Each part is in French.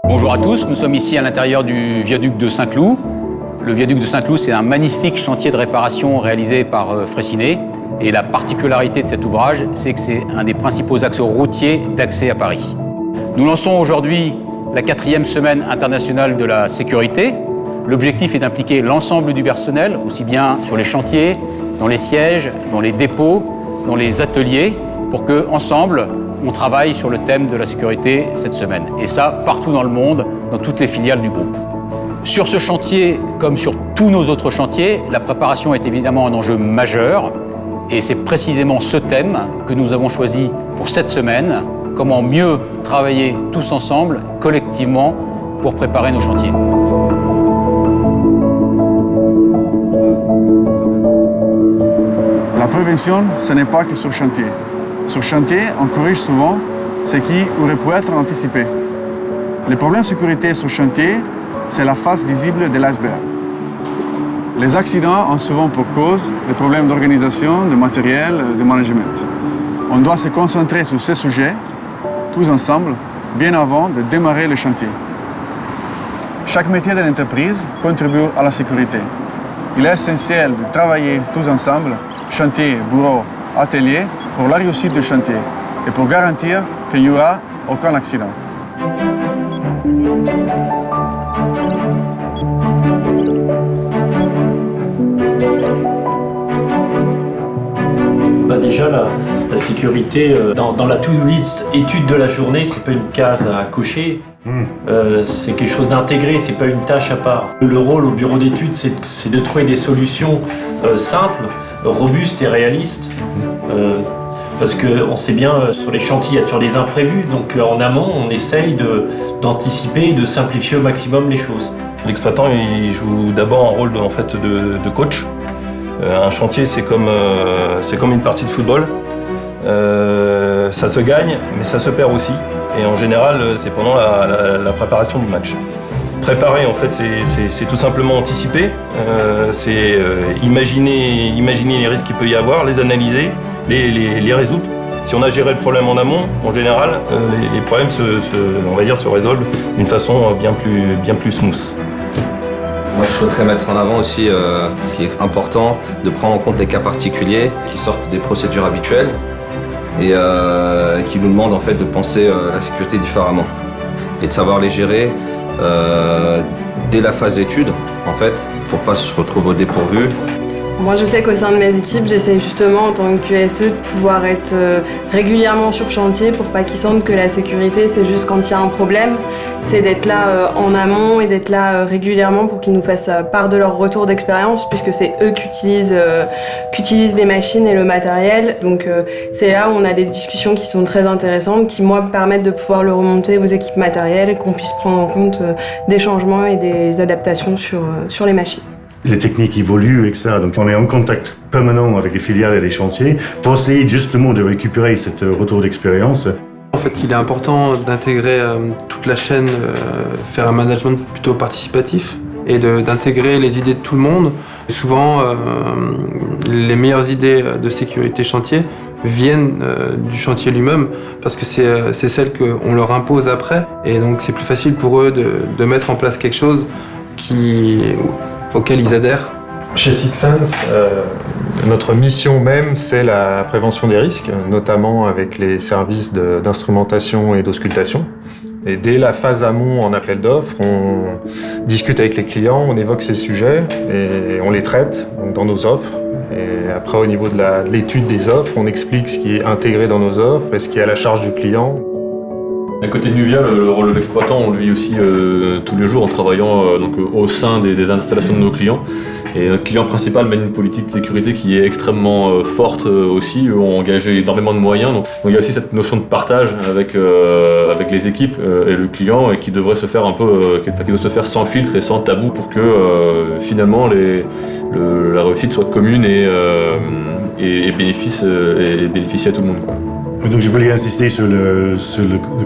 Bonjour à tous, nous sommes ici à l'intérieur du viaduc de Saint-Cloud. Le viaduc de Saint-Cloud, c'est un magnifique chantier de réparation réalisé par Freycinet. Et la particularité de cet ouvrage, c'est que c'est un des principaux axes routiers d'accès à Paris. Nous lançons aujourd'hui la 4e semaine internationale de la sécurité. L'objectif est d'impliquer l'ensemble du personnel, aussi bien sur les chantiers, dans les sièges, dans les dépôts, dans les ateliers, pour qu'ensemble, on travaille sur le thème de la sécurité cette semaine. Et ça, partout dans le monde, dans toutes les filiales du groupe. Sur ce chantier, comme sur tous nos autres chantiers, la préparation est évidemment un enjeu majeur. Et c'est précisément ce thème que nous avons choisi pour cette semaine. Comment mieux travailler tous ensemble, collectivement, pour préparer nos chantiers. La prévention, ce n'est pas que sur chantier. Sur chantier, on corrige souvent ce qui aurait pu être anticipé. Les problèmes de sécurité sur chantier, c'est la face visible de l'iceberg. Les accidents ont souvent pour cause des problèmes d'organisation, de matériel, de management. On doit se concentrer sur ces sujets, tous ensemble, bien avant de démarrer le chantier. Chaque métier de l'entreprise contribue à la sécurité. Il est essentiel de travailler tous ensemble, chantier, bureau, atelier, pour la réussite du chantier et pour garantir qu'il n'y aura aucun accident. Déjà, la sécurité, dans la to-do list étude de la journée, c'est pas une case à cocher. C'est quelque chose d'intégré, c'est pas une tâche à part. Le rôle au bureau d'études, c'est de trouver des solutions simples, robustes et réalistes. Parce qu'on sait bien, sur les chantiers, il y a toujours des imprévus. Donc en amont, on essaye d'anticiper et de simplifier au maximum les choses. L'exploitant, il joue d'abord un rôle de coach. Un chantier, c'est comme une partie de football. Ça se gagne, mais ça se perd aussi. Et en général, c'est pendant la préparation du match. Préparer, en fait, c'est tout simplement anticiper. C'est imaginer les risques qu'il peut y avoir, les analyser, les résoudre. Si on a géré le problème en amont, en général, les problèmes se résolvent d'une façon bien plus smooth. Moi, je souhaiterais mettre en avant aussi ce qui est important, de prendre en compte les cas particuliers qui sortent des procédures habituelles et qui nous demandent en fait de penser la sécurité différemment et de savoir les gérer dès la phase d'étude, en fait, pour pas se retrouver au dépourvu. Moi, je sais qu'au sein de mes équipes, j'essaie justement en tant que QSE de pouvoir être régulièrement sur chantier pour pas qu'ils sentent que la sécurité, c'est juste quand il y a un problème. C'est d'être là en amont et d'être là régulièrement pour qu'ils nous fassent part de leur retour d'expérience, puisque c'est eux qui utilisent les machines et le matériel. Donc c'est là où on a des discussions qui sont très intéressantes, qui moi me permettent de pouvoir le remonter aux équipes matérielles, qu'on puisse prendre en compte des changements et des adaptations sur les machines. Les techniques évoluent, etc. Donc on est en contact permanent avec les filiales et les chantiers pour essayer justement de récupérer cette retour d'expérience. En fait, il est important d'intégrer toute la chaîne, faire un management plutôt participatif et d'intégrer les idées de tout le monde. Souvent, les meilleures idées de sécurité chantier viennent du chantier lui-même parce que c'est celles qu'on leur impose après. Et donc c'est plus facile pour eux de mettre en place quelque chose auquel ils adhèrent. Chez Six Sense, notre mission même, c'est la prévention des risques, notamment avec les services d'instrumentation et d'auscultation. Et dès la phase amont en appel d'offres, on discute avec les clients, on évoque ces sujets et on les traite donc, dans nos offres. Et après, au niveau de l'étude des offres, on explique ce qui est intégré dans nos offres et ce qui est à la charge du client. À côté de Nuvia, le rôle de l'exploitant, on le vit aussi tous les jours en travaillant au sein des installations de nos clients. Et notre client principal mène une politique de sécurité qui est extrêmement forte aussi. Eux ont engagé énormément de moyens. Donc il y a aussi cette notion de partage avec les équipes et le client, et qui devrait se faire qui doit se faire sans filtre et sans tabou pour que finalement la réussite soit commune et bénéficie à tout le monde, quoi. Donc je voulais insister sur le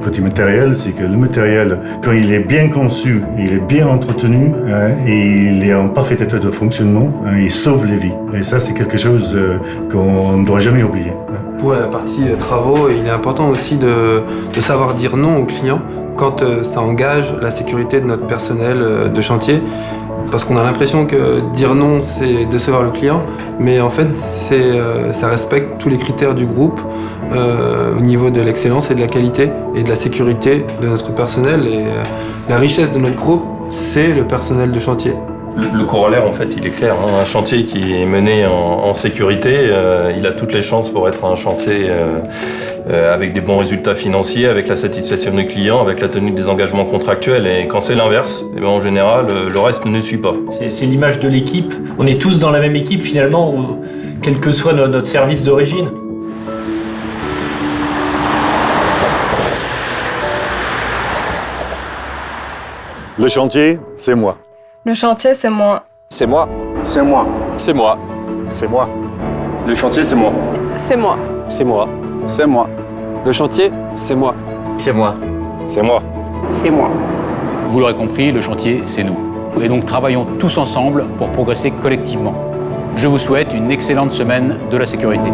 côté matériel, c'est que le matériel, quand il est bien conçu, il est bien entretenu et il est en parfait état de fonctionnement, il sauve les vies. Et ça, c'est quelque chose qu'on ne doit jamais oublier. Pour la partie travaux, il est important aussi de savoir dire non aux clients quand ça engage la sécurité de notre personnel de chantier. Parce qu'on a l'impression que dire non, c'est décevoir le client, mais en fait, ça respecte tous les critères du groupe au niveau de l'excellence et de la qualité et de la sécurité de notre personnel. Et la richesse de notre groupe, c'est le personnel de chantier. Le corollaire, en fait, il est clair. Un chantier qui est mené en sécurité, il a toutes les chances pour être un chantier avec des bons résultats financiers, avec la satisfaction du client, avec la tenue des engagements contractuels. Et quand c'est l'inverse, en général, le reste ne suit pas. C'est l'image de l'équipe. On est tous dans la même équipe finalement, quel que soit notre service d'origine. Le chantier, c'est moi. Le chantier, c'est moi. C'est moi. C'est moi. C'est moi. C'est moi. Le chantier, c'est moi. C'est moi. C'est moi. C'est moi. Le chantier, c'est moi. C'est moi. C'est moi. C'est moi. Vous l'aurez compris, le chantier, c'est nous. Et donc travaillons tous ensemble pour progresser collectivement. Je vous souhaite une excellente semaine de la sécurité.